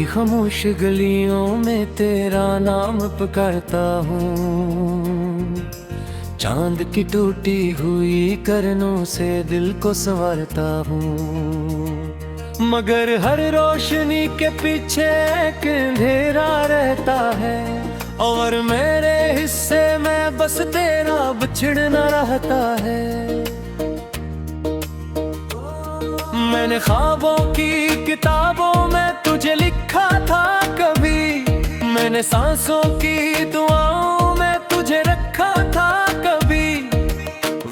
रूठी खामोश गलियों में तेरा नाम पुकारता हूँ। चांद की टूटी हुई करनों से दिल को संवारता हूँ। मगर हर रोशनी के पीछे एक अंधेरा रहता है, और मेरे हिस्से में बस तेरा बिछड़ना रहता है। मैंने ख्वाबों की किताबों में तुझे लिखा था कभी, मैंने सांसों की दुआओं में तुझे रखा था कभी।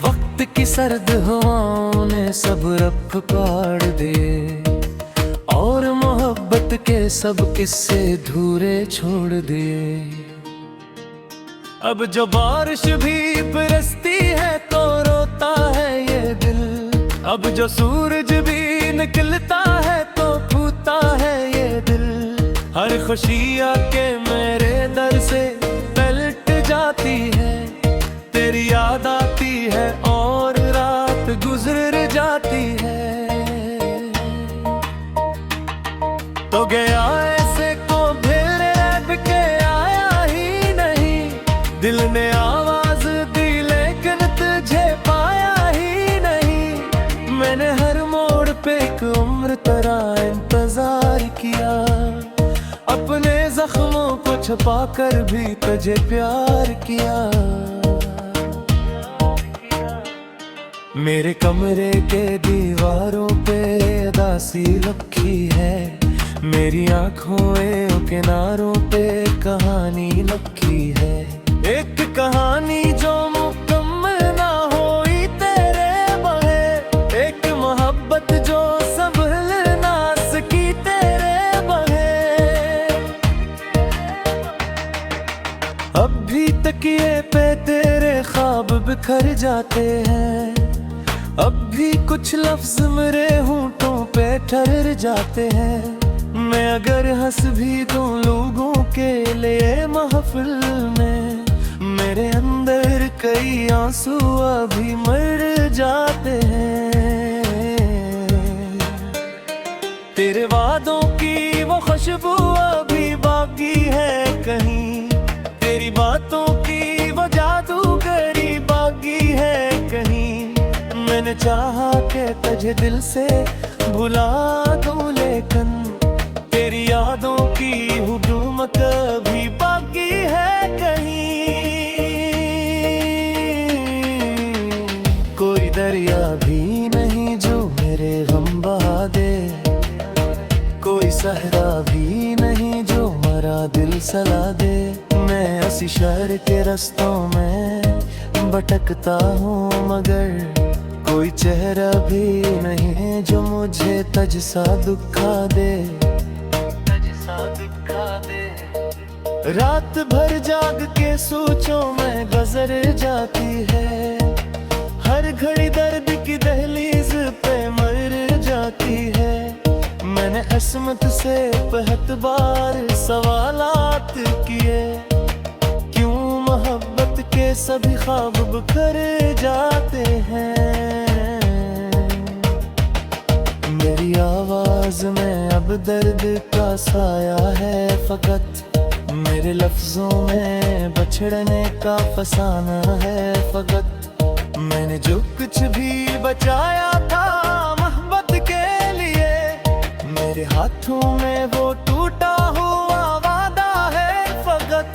वक्त की सर्द हवाओं ने सब रफ पाड़ दिए, और मोहब्बत के सब किस्से धूरे छोड़ दिए। अब जो बारिश भी बरसती है तो रोता है ये दिल, अब जो सूरज भी निकलता है तो फूटा है ये दिल। हर खुशी आके मेरे दर से पलट जाती है, तेरी याद आती है और रात गुजर जाती है। तो गया ऐसे को फिर के आया ही नहीं, दिल ने आवाज दी लेकिन तुझे पाया ही नहीं। मैंने हर मोड़ पे एक उम्र तरह इंतजार किया, अपने जख्मों को छुपा कर भी तुझे प्यार किया। मेरे कमरे के दीवारों पे उदासी लिखी है, मेरी आँखों के किनारों पे कहानी लिखी है। एक कहानी जो मुकम्मल ना हुई तेरे बहे, एक मोहब्बत जो संभल ना सकी तेरे बहे। अब भी तकिए पे तेरे ख्वाब बिखर जाते हैं, अब भी कुछ लफ्ज मेरे होंठों पे ठहर जाते हैं। मैं अगर हंस भी दूं लोगों के लिए महफिल में, मेरे अंदर कई आंसू अभी मर जाते हैं। तेरे वादों की वो खुशबू अभी बाकी है कहीं, तेरी बातों की वो जादूगरी बाकी है कहीं। मैंने चाहा कि तुझे दिल से भुला दूं, लेकिन तेरी यादों की हुकूमत भी बाकी है कहीं। कोई दरिया भी नहीं जो मेरे गम बहा दे, कोई सहरा भी नहीं जो मरा दिल सला दे। मैं इसी शहर के रास्तों में भटकता हूँ, मगर कोई चेहरा भी नहीं जो मुझे तुझ सा दुखा दे। रात भर जाग के सोचों में गुजर जाती है, हर घड़ी दर्द की दहलीज पे मर जाती है। मैंने किस्मत से बहुत बार सवालात किए, क्यों मोहब्बत के सभी ख्वाब बिखर जाते हैं। मेरी आवाज में अब दर्द का साया है फकत, मेरे लफ्जों में बछड़ने का फसाना है फकत। मैंने जो कुछ भी बचाया था मोहब्बत के लिए, मेरे हाथों में वो टूटा हुआ वादा है फकत।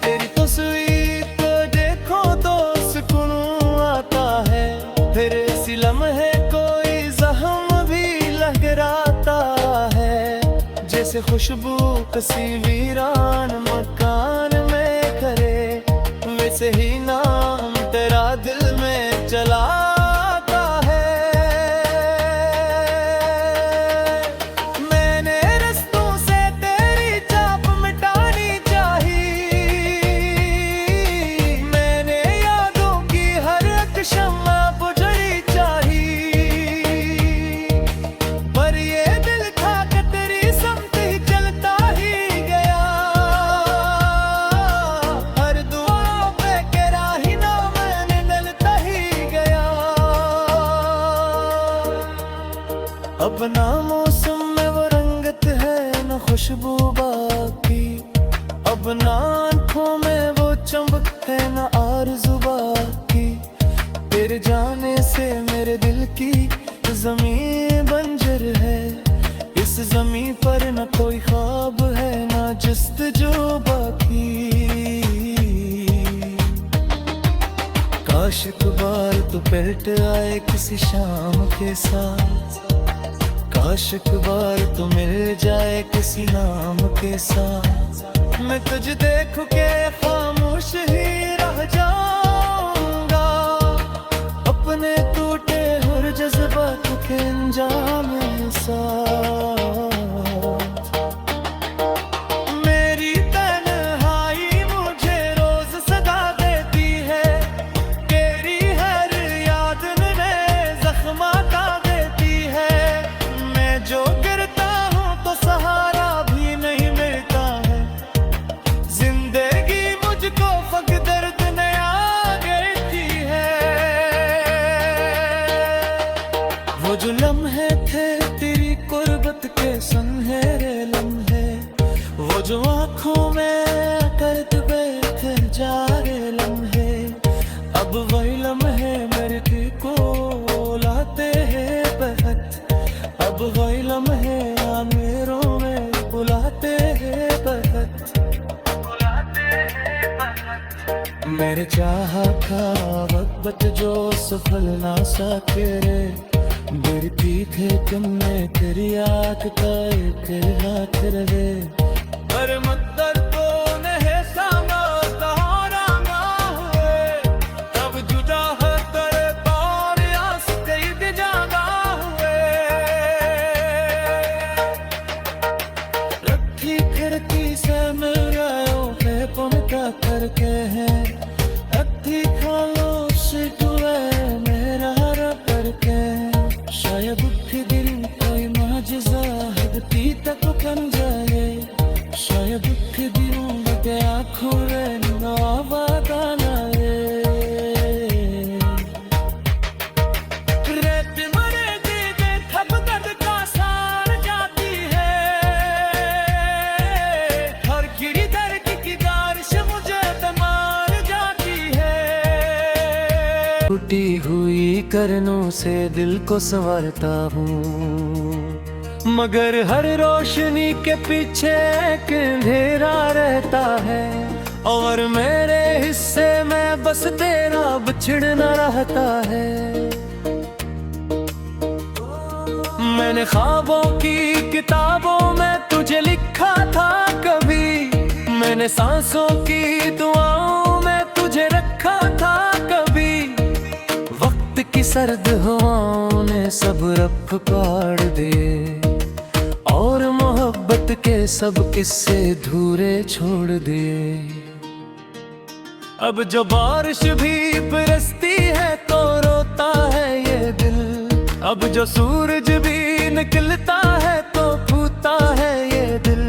तेरी तस्वीर को देखो तो सुकून आता है, फिर इसी लम्हे कोई जख्म भी लहराता है। जैसे खुशबू किसी वीरान मकान में करे, वैसे ही नाम तेरा दिल में चलाता है। मैंने रस्तों से तेरी छाप मिटानी चाहिए, मैंने यादों की हर एक शम्मा बुझनी चाहिए। पर ये दिल था कि तेरी समझ ही चलता ही गया, हर दुआओं पे गिरा अब ना आँखों में वो चमक है ना आरज़ू बाकी। तेरे जाने से मेरे दिल की ज़मीं बंजर है। इस ज़मीं पर न कोई ख्वाब है ना जस्तजू बाकी। काश एक बार तू पलट आए किसी शाम के साथ। काश एक बार तू मिल जाए किसी नाम के साथ। मैं तुझे देख के खामोश ही रह जाऊंगा, अपने टूटे हुर जज्बात के अंजाम साथ। मेरी तन्हाई मुझे रोज सदा देती है, तेरी हर याद नए जख्म का देती है। मैं जो गिरता हूँ तो सहारा भी नहीं मिलता है। जिंदगी मुझको फक दर्द नया देती है। वो जो लम्हे थे तेरी कुर्बत के सुनहरे लम्हे, वो जो आँखों में करते बैठे जा रहे लम्हे, अब वही लम्हे मेरे दिल को लाते हैं बहत। अब वही लम्हे आमिरों में बुलाते हैं बहत। मेरे चाहा का वक्त जो सफल ना सके रे, गिरती थे तुमने तेरी याद का एक हाथ रहे। पर मद्दर तो नहीं सामा सहारा ना हुए, तब जुदा है तेरे पार आस कई जाना हुए। रखी खिड़की से मिल गयो है पुनका करके है। अक्ति खालो से टूए मेरा रब करके। शायद उठी दिल कोई माजिज़ा हदती तक बन जाए। शायद उठी दिलों के आँखों में नवाबाद आना है। रेत मरे दे थप दर्द का सार जाती है। हर खिड़ी दर्द की गारिश मुझे तमार जाती है। टूटी हुई करनों से दिल को संवारता हूँ, मगर हर रोशनी के पीछे एक अंधेरा रहता है। और मेरे हिस्से में बस तेरा बिछड़ना रहता है। मैंने ख्वाबों की किताबों में तुझे लिखा था कभी। मैंने सांसों की दुआओं में तुझे रखा था कभी। वक्त की सर्द हवाओं ने सब रफ पाड़ दिए, और मोहब्बत के सब किस्से धूरे छोड़ दिए। अब जो बारिश भी बरसती है तो रोता है ये दिल। अब जो सूरज भी निकलता है तो फूटा है ये दिल।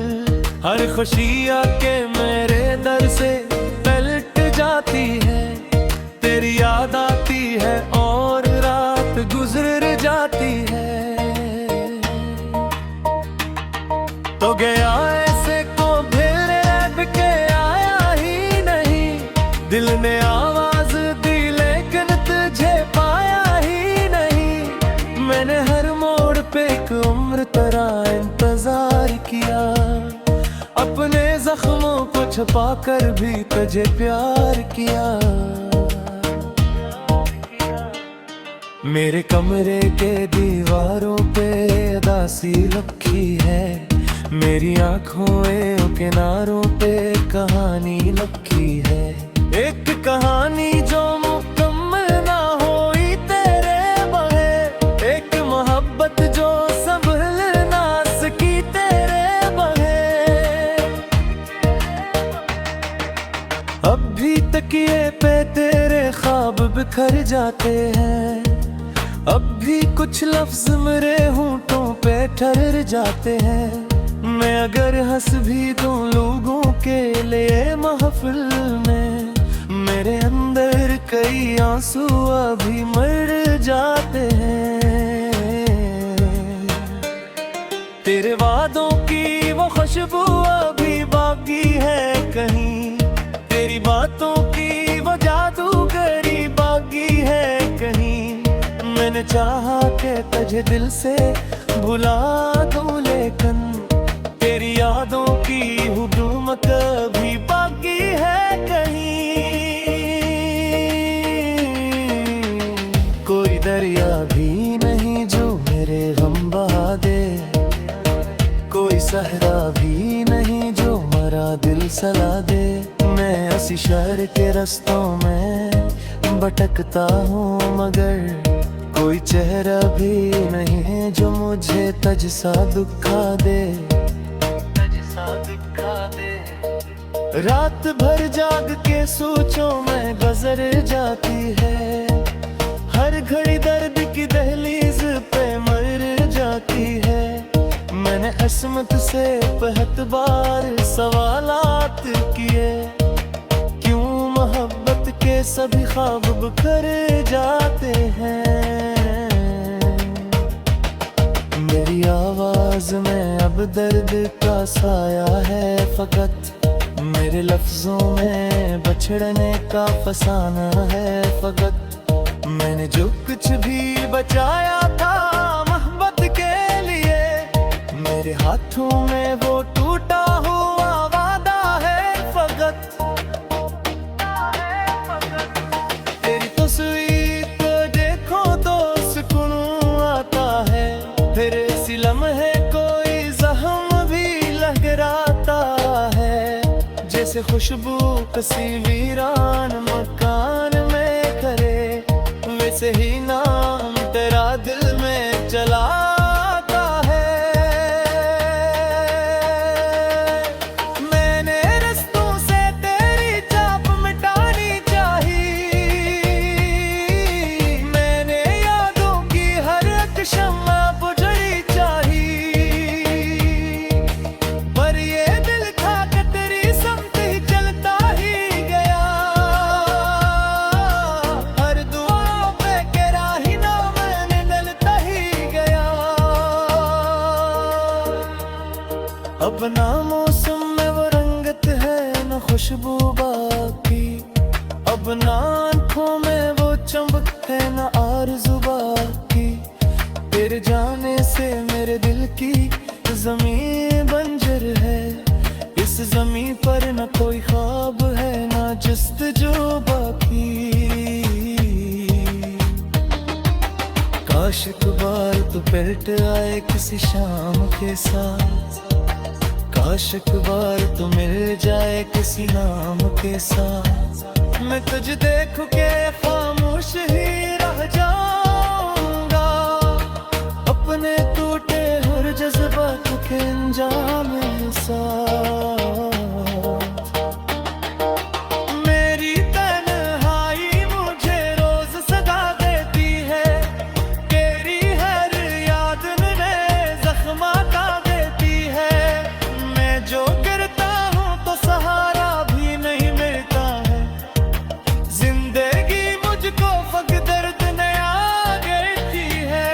हर खुशी आके मेरे दर से पलट जाती है। तेरी याद आती है और रात गुजर जाती है। तो गया ऐसे को फिर के आया ही नहीं। दिल ने आवाज दी लेकिन तुझे पाया ही नहीं। मैंने हर मोड़ पे एक उम्र तरह इंतजार किया, अपने जख्मों को छुपा कर भी तुझे प्यार किया। मेरे कमरे के दीवारों पे उदासी लिखी है। मेरी आँखों के किनारों पे कहानी लिखी है। एक कहानी जो मुकम्मल ना होई तेरे बहे। एक मोहब्बत जो संभल ना सकी तेरे बहे। अब भी तकिए पे तेरे ख्वाब बिखर जाते हैं। अब भी कुछ लफ्ज मेरे होंठों पे ठहर जाते हैं। मैं अगर हंस भी दूं लोगों के लिए महफिल में, मेरे अंदर कई आंसू अभी मर जाते हैं। तेरे वादों की वो खुशबू अभी बाकी है कहीं। चाहा के तुझे दिल से भुला दूं, लेकिन तेरी यादों की हुकूमत भी बाकी है कहीं। कोई दरिया भी नहीं जो मेरे गम बहा दे, कोई सहरा भी नहीं जो मरा दिल सला दे। मैं इसी शहर के रस्तों में भटकता हूँ, मगर कोई चेहरा भी नहीं है जो मुझे तुझ सा दुखा दे, तुझ सा दुखा दे। रात भर जाग के सोचों में गुजर जाती है, हर घड़ी दर्द की दहलीज पे मर जाती है। मैंने किस्मत से बहुत बार सवालात किए, क्यों मोहब्बत के सभी ख्वाब बिखर जाते हैं। मेरी आवाज में अब दर्द का साया है फकत, मेरे लफ्जों में बछड़ने का फसाना है फकत। मैंने जो कुछ भी बचाया था मोहब्बत के लिए, मेरे हाथों में वो टूटा हुआ वादा है फकत। तेरी तस्वीर को देखो तो सुकून आता है, फिर इसी लम्हे कोई जख्म भी लहराता है। जैसे खुशबू किसी वीरान मकान में करे, वैसे ही नाम तेरा दिल में चला आता है। मैंने रस्तों से तेरी छाप मिटानी चाहिए, मैंने यादों की हर एक शम्मा बुझनी चाहिए। पर ये दिल था कि तेरी समत ही चलता ही गया, हर दुआओं पे तेरा ही नाम निकलता ही गया। अब ना मौसम में वो रंगत है न खुशबू बाकी, अब ना आँखों में वो चमक है न आरज़ू बाकी। तेरे जाने से मेरे दिल की ज़मीं बंजर है, इस ज़मीं पर न कोई ख्वाब है न जस्तजू बाकी। काश एक बार तू पलट आए किसी शाम के साथ, काश एक बार तू मिल जाए किसी नाम के साथ। मैं तुझे देख के खामोश ही रह जाऊंगा, अपने टूटे हर जज्बात के अंजाम साथ। मेरी तन्हाई मुझे रोज सदा देती है, तेरी हर याद में जख्म का देती है। मैं जो गिरता हूँ तो सहारा भी नहीं मिलता है, जिंदगी मुझको फक दर्द नया देती है।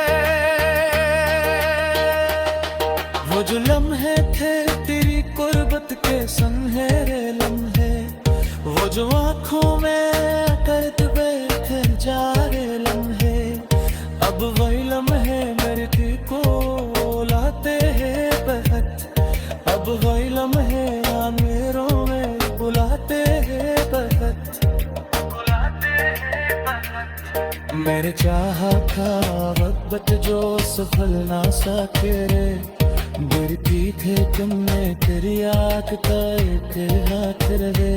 वो जो लम्हे थे तेरी कुर्बत के सुनहरे लम्हे, वो जो आँखों में करते बैठे जारे लम्हे, अब वही लम्हे मेरे दिल को लाते हैं बहत। अब वही लम्हे आमिरों में बुलाते हैं बहत, बुलाते हैं बहत। मेरे चाहा था वक्त जो सफल ना सके रे, गिरती थे तुमने तेरी आँख का एक हाथ रहे।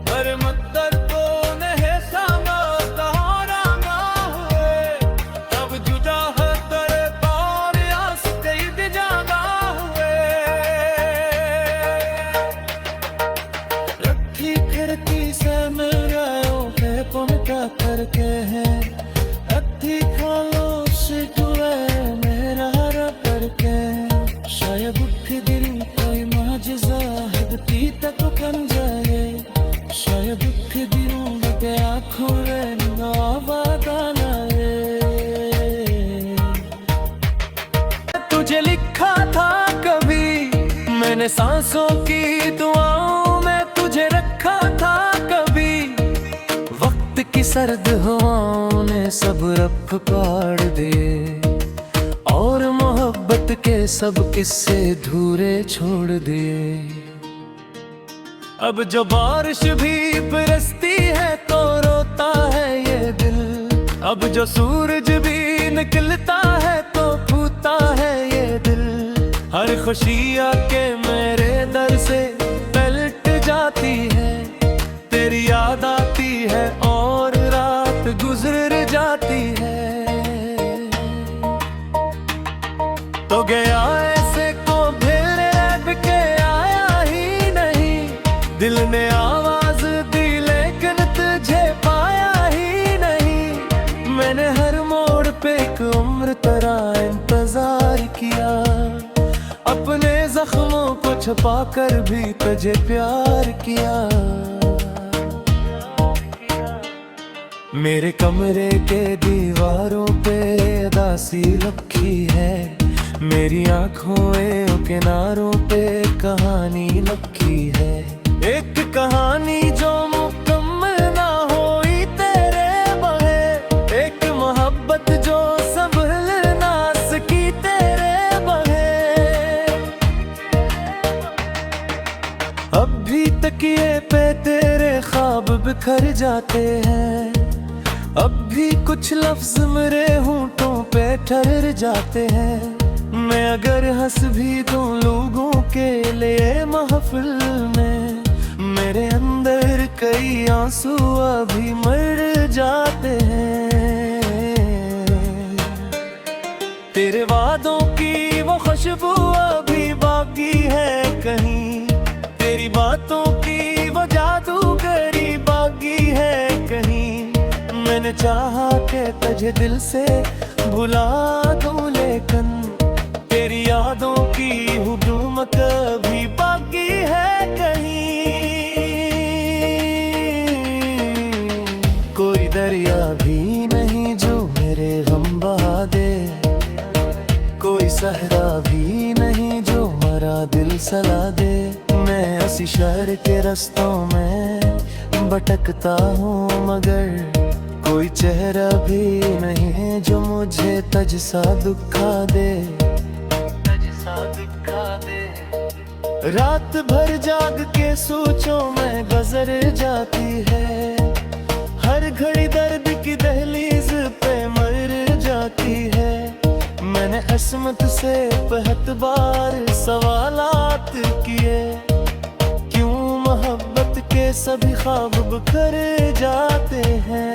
पर मुद्दत को नहीं सामा सहारा ना हुए, तब जुदा है तेरे पार आस कई जागा हुए। रखी खिड़की से मिल गयो है पुनका करके है, अथी खालो से जुए मेरा रब करके। शायद उठ दिल कोई माजिज़ा हदती तक बन जाए, शायद उठ दिलों के आँखों में नवादा लाए। तुझे लिखा था कभी मैंने सांसों की दुआओं में तुझे रखा था कभी, वक्त की सर्द हवाओं ने सब्र वक्फ पाड़ दिए और मोहब्बत के सब किस्से धूरे छोड़ दिए। अब जो बारिश भी बरसती है तो रोता है ये दिल, अब जो सूरज भी निकलता है तो फूटा है ये दिल। हर खुशी आके मेरे दर से पलट जाती है, तेरी याद आती है और रात गुजर जाती है। तो गया ऐसे को फिर अब के आया ही नहीं, दिल ने आवाज दी लेकिन तुझे पाया ही नहीं। मैंने हर मोड़ पे एक उम्र तरह इंतजार किया, अपने जख्मों को छुपा कर भी तुझे प्यार किया। मेरे कमरे के दीवारों पे उदासी लिखी है, मेरी आँखों के किनारों पे कहानी लिखी है। एक कहानी जो मुकम्मल ना हुई तेरे बहे, एक मोहब्बत जो संभल ना सकी तेरे बहे। अब भी तकिए पे तेरे ख्वाब बिखर जाते हैं, अब भी कुछ लफ्ज मेरे होंठों पे ठहर जाते हैं। मैं अगर हंस भी दूं लोगों के लिए महफिल में, मेरे अंदर कई आंसू अभी मर जाते हैं। तेरे वादों की वो खुशबू अभी बाकी है कहीं, तेरी बातों की वो जादूगरी बाकी है कहीं। मैंने चाहा कि तुझे दिल से भुला दूं लेकिन तेरी यादों की हुकूमत भी बाकी है कहीं। कोई दरिया भी नहीं जो मेरे गम बहा दे, कोई सहरा भी नहीं जो मरा दिल सला दे। मैं इसी शहर के रास्तों में भटकता हूँ मगर कोई चेहरा भी नहीं है जो मुझे तुझ सा दुखा दे, तुझ सा दुखा दे। रात भर जाग के सोचों में गुजर जाती है, हर घड़ी दर्द की दहलीज पे मर जाती है। मैंने असमत से बहुत बार सवालात किए, क्यों मोहब्बत के सभी ख्वाब बिखर जाते हैं।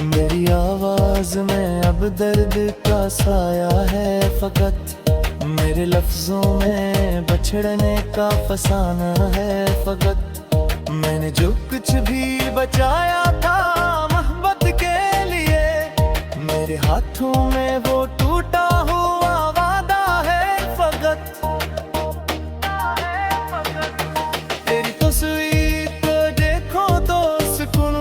मेरी आवाज में अब दर्द का साया है फकत, मेरे लफ्जों में बछड़ने का फसाना है फकत। मैंने जो कुछ भी बचाया था मोहब्बत के लिए, मेरे हाथों में वो टूटा हुआ वादा है फकत। तेरी तस्वीर को देखो तो सुकून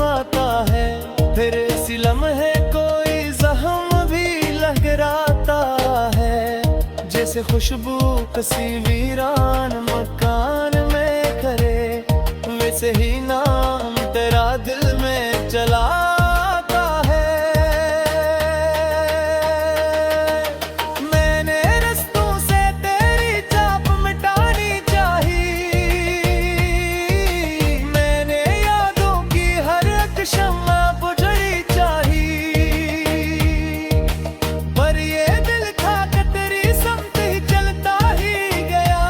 आता है, फिर इसी लम्हे कोई जख्म भी लहराता है। जैसे खुशबू किसी वीरान मकान में करे, वैसे ही नाम तेरा दिल में चलाता है। मैंने रस्तों से तेरी छाप मिटानी चाहिए, मैंने यादों की हर एक शम्मा बुझनी चाहिए। पर ये दिल था कि तेरी समत ही चलता ही गया,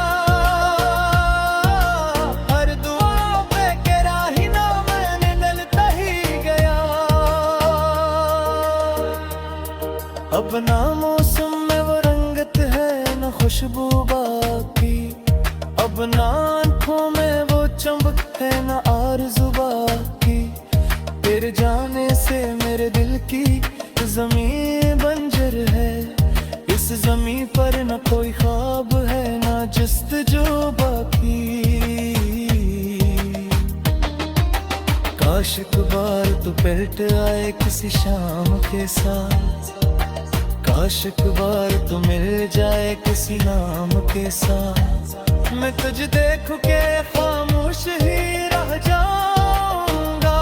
हर दुआ पे तेरा ही नाम निकलता ही गया। अब ना मौसम में वो रंगत है न खुशबू बाकी, अब ना आँखों में वो चमक है न आरज़ू बाकी। तेरे जाने से मेरे दिल की ज़मीं बंजर है, इस ज़मीं पर न कोई ख्वाब है न जस्तजू बाकी। काश एक बार तू पलट आए किसी शाम के साथ, काश एक बार तू मिल जाए किसी नाम के साथ। मैं तुझे देख के खामोश ही रह जाऊंगा,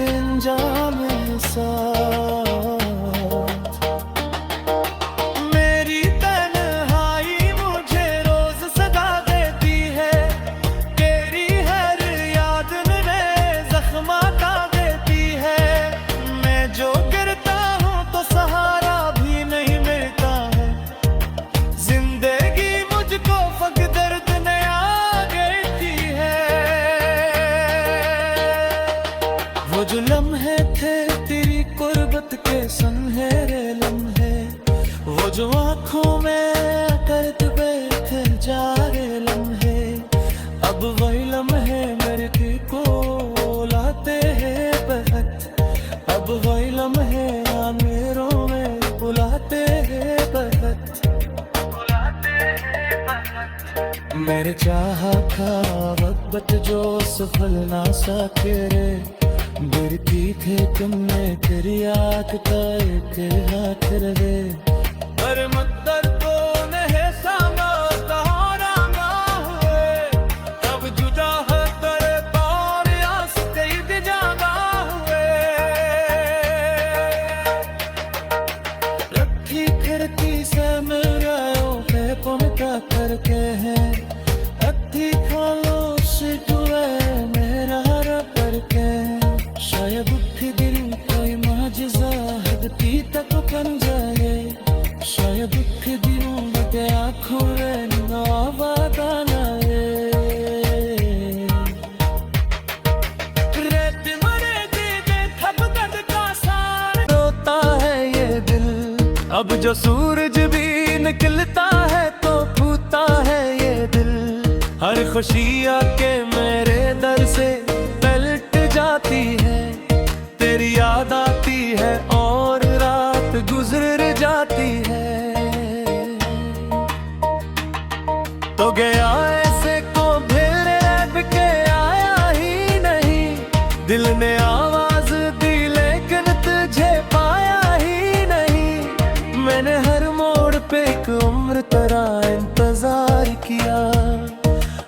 के अंजाम साथ। मेरी तन्हाई मुझे रोज सदा देती है, तेरी हर याद में जख्म आता देती है। मैं जो गिरता हूँ तो सहारा भी नहीं मिलता है, जिंदगी मुझको फक दर्द नया देती है। वो जो लम्हे थे तेरी कुर्बत के सुनहरे लम्हे, वो जो आँखों में करते बैठे जा रहे लम्हे, अब वही लम्हे मेरे दिल को लाते हैं बहक, अब वही लम्हे अंधेरों में बुलाते हैं बहक। मेरे चाहा था वक्त जो सफल ना सके रे, गिरती थे तुमने तेरी याद का एक हाथ रहे। पर मद्दर को नहीं सामा सहारा हुए, तब जुदा है तेरे पार आस कई जागा हुए। रखी खिड़की से मेरा है पुनता करके है, अति खालो से जुए मेरा रब करके। शायद उठी दिल कोई माजिज़ा हदती तक बन जाए, शायद उठी दिल बटे आँखों में नवाबाद आए। रेत मरे दीदे थप दर्द का सार रोता है ये दिल, अब जो सूरज भी निकलता है तो फूटा है ये दिल। हर खुशी आके मेरे दर से पलट जाती है, तेरी याद आती है और रात गुजर जाती है। तो गया ऐसे को भेड़े के आया ही नहीं, दिल ने आवाज दी लेकिन तुझे पाया ही नहीं। मैंने हर मोड़ पे एक उम्र तरह इंतजार किया,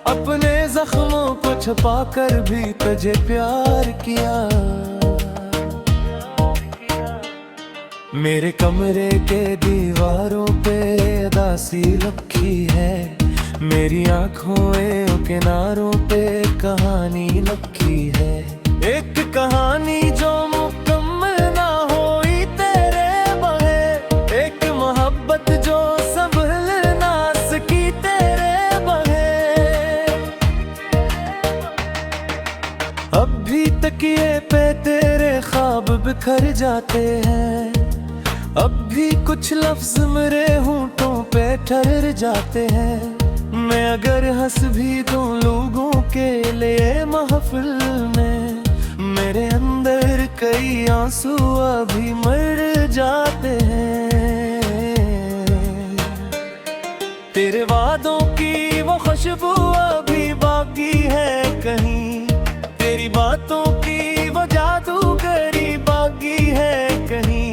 अपने जख्मों को छुपा कर भी तुझे प्यार किया। मेरे कमरे के दीवारों पे उदासी लिखी है, मेरी आँखों के किनारों पे कहानी लिखी है। एक कहानी जो मुकम्मल ना हुई तेरे बहे, एक मोहब्बत जो संभल ना सकी तेरे बहे। अब भी तकिए पे तेरे ख्वाब बिखर जाते हैं, अब भी कुछ लफ्ज मेरे होंठों पे ठहर जाते हैं। मैं अगर हंस भी दूं लोगों के लिए महफिल में, मेरे अंदर कई आंसू अभी मर जाते हैं। तेरे वादों की वो खुशबू अभी बाकी है कहीं, तेरी बातों की वो जादूगरी बाकी है कहीं।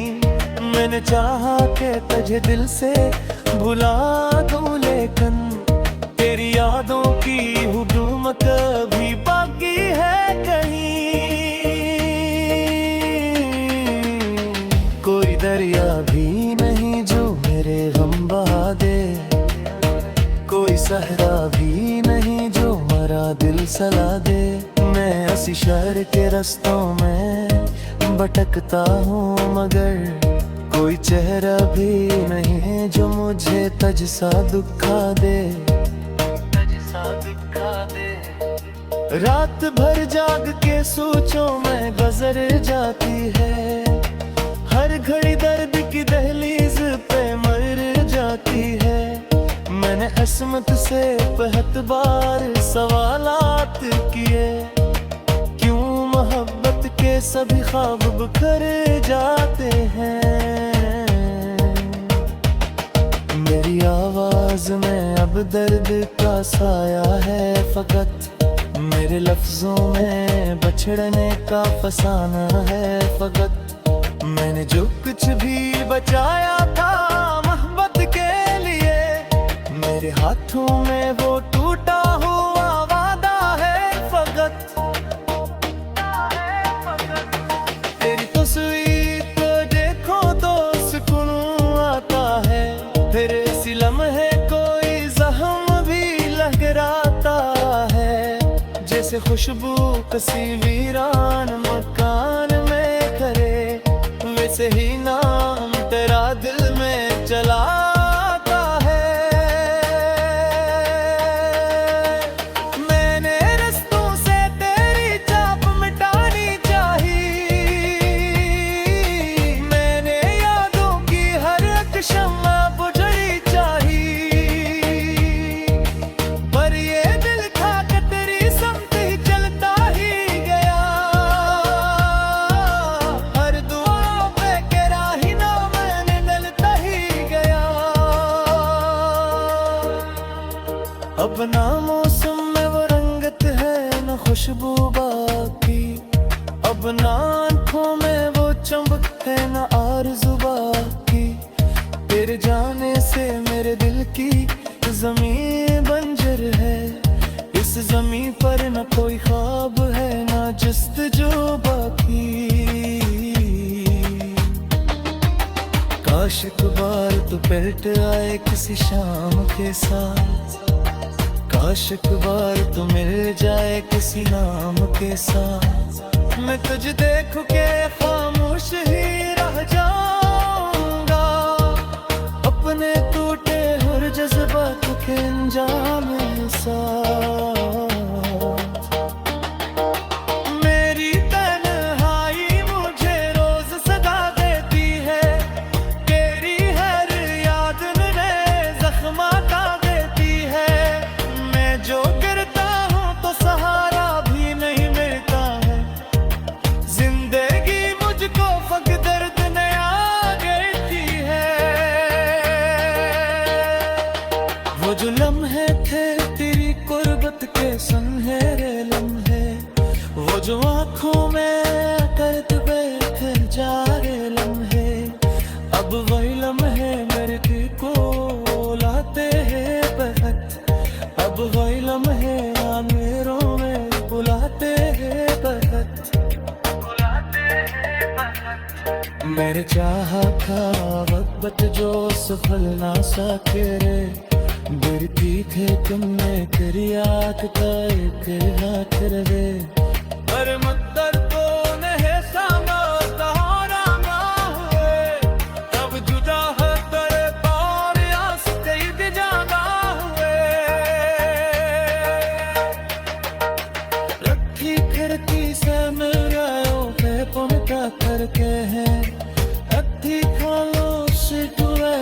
मैंने चाहा कि तुझे दिल से भुला दूं लेकिन तेरी यादों की हुकूमत भी बाकी है कहीं। कोई दरिया भी नहीं जो मेरे गम बहा दे, कोई सहरा भी नहीं जो मरा दिल सला दे। मैं इसी शहर के रास्तों में भटकता हूँ मगर कोई चेहरा भी नहीं है जो मुझे तुझ सा दुखा दे, तुझ सा दुखा दे। रात भर जाग के सोचों में गुजर जाती है, हर घड़ी दर्द की दहलीज पे मर जाती है। मैंने असमत से बहुत बार सवालात किए, क्यों मोहब्बत के सभी ख्वाब बिखर जाते हैं। मेरी आवाज में अब दर्द का साया है फकत, मेरे लफ्जों में बछड़ने का फसाना है फकत। मैंने जो कुछ भी बचाया था मोहब्बत के लिए, मेरे हाथों में वो टूटा हुआ वादा है फकत। जैसे खुशबू किसी वीरान मकान में करे, वैसे ही नाम तेरा दिल में चलाता है। मैंने रस्तों से तेरी छाप मिटानी चाहिए, मैंने यादों की हर एक शम्मा बुझनी चाहिए, पर ये दिल था कि तेरी समझ ही चलता ही गया, हर दुआ पे तेरा ही नाम मैंने डलता ही गया। अब ना मौसम में वो रंगत है न खुशबू बाकी, अब ना आँखों में वो चमक है न आरज़ू बाकी, तेरे जाने से मेरे दिल की ज़मीन बंजर है, इस ज़मीन पर न कोई ख्वाब है न जस्तजू बाकी। काश एक बार तू पलट आए किसी शाम के साथ, काश एक बार तू मिल जाए किसी नाम के साथ, मैं तुझे देख के खामोश ही रह जाऊंगा, अपने टूटे हुए जज्बात के अंजाम के साथ। मेरी तन्हाई मुझे रोज सदा देती है, तेरी हर याद नए जख्म ता देती है, मैं जो गिरता हूँ तो सहारा भी नहीं मिलता है, जिंदगी मुझको फक दर्द नया देती है। वो जो लम्हे थे तेरी कुर्बत के सुनहरे लम्हे, वो जो आँखों में दर्द बैठे जा रहे लम्हे, अब वही लम्हे मेरे दिल को लाते हैं बहक, अब वही लम्हे आमेरों में बुलाते हैं बहक। मेरे चाहा था वक्त जो सफल ना सके रे, गिरती थे तुमने तेरी याद का एक हाथ रहे, पर मकदर को नहीं सामा सहारा ना हुए, तब जुदा है तेरे पार आस कहीं भी जाना हुए। रखी खिड़की से मिल गए पे पुनता करके हैं, अद्धी खालो से टूए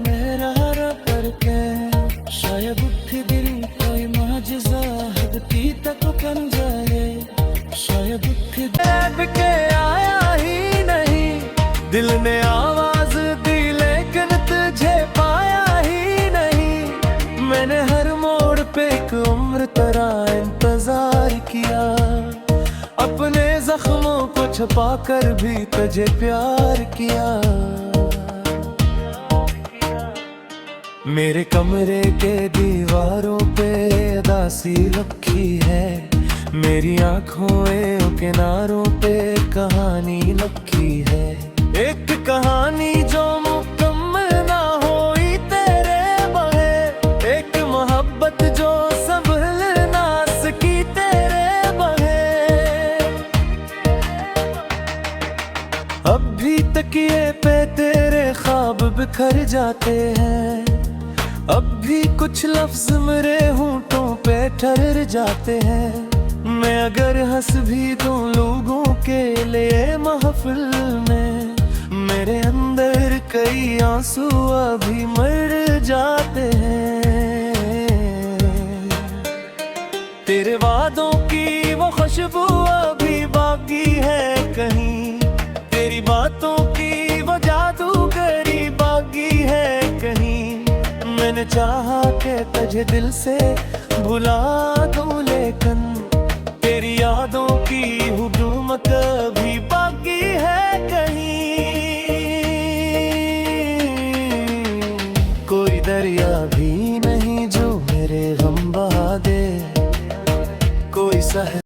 मेरा रब करके, शायद उठी दिल कोई माजिज़ा हदती तक बन जाए, शायद उठी दिल के आया ही नहीं, दिल ने आवाज दी लेकिन तुझे पाया ही नहीं, मैंने हर मोड़ पे एक उम्र तरह इंतजार किया, अपने जख्मों को छुपा कर भी तुझे प्यार किया। मेरे कमरे के दीवारों पे उदासी लखी है, मेरी आँखों के किनारों पे कहानी लखी है, एक कहानी जो मुकम्मल ना होई तेरे बहे, एक मोहब्बत जो संभल ना सकी तेरे बहे। अब भी तकिए पे तेरे ख्वाब बिखर जाते हैं, अब भी कुछ लफ्ज मेरे होंठों पे ठहर जाते हैं, मैं अगर हंस भी दूं लोगों के लिए महफिल में, मेरे अंदर कई आंसू अभी मर जाते हैं। तेरे वादों की वो खुशबू अभी बाकी है कहीं, तेरी बातों की वो जादूगरी बाकी है कहीं, मैंने चाहा कि तुझे दिल से भुला दूं लेकिन तेरी यादों की हुकूमत भी बाकी है कहीं। कोई दरिया भी नहीं जो मेरे गम बहा दे, कोई सह